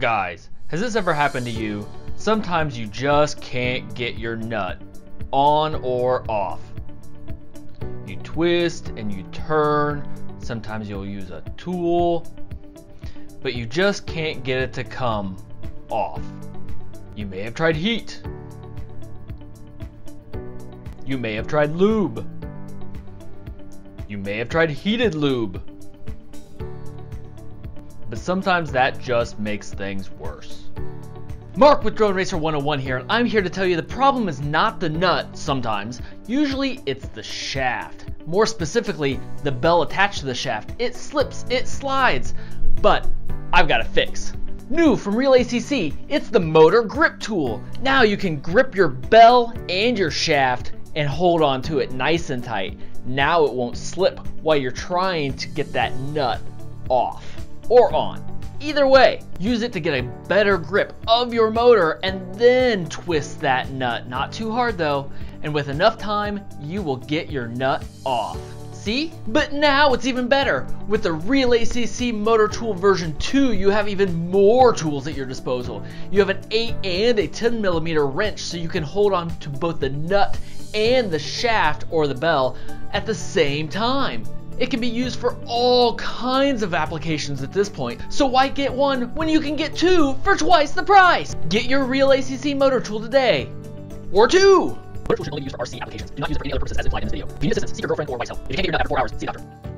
Guys, has this ever happened to you? Sometimes you just can't get your nut on or off. You twist and you turn, sometimes you'll use a tool, but you just can't get it to come off. You may have tried heat. You may have tried lube. You may have tried heated lube. But sometimes that just makes things worse. Mark with Drone Racer 101 here, and I'm here to tell you the problem is not the nut sometimes. Usually it's the shaft. More specifically, the bell attached to the shaft. It slips, it slides, but I've got a fix. New from Realacc, it's the motor grip tool. Now you can grip your bell and your shaft and hold on to it nice and tight. Now it won't slip while you're trying to get that nut off or on. Either way, use it to get a better grip of your motor and then twist that nut. Not too hard though, and with enough time, you will get your nut off. See? But now it's even better. With the Realacc Motor Tool version 2, you have even more tools at your disposal. You have an 8 and a 10mm wrench so you can hold on to both the nut and the shaft or the bell at the same time. It can be used for all kinds of applications at this point, so why get one when you can get two for twice the price? Get your Realacc motor tool today. Or two! Motor tool should only be used for RC applications. Do not use it for any other purposes as implied in this video. If you need assistance, seek your girlfriend or wife's help. If you can't get your nut after 4 hours, see a doctor.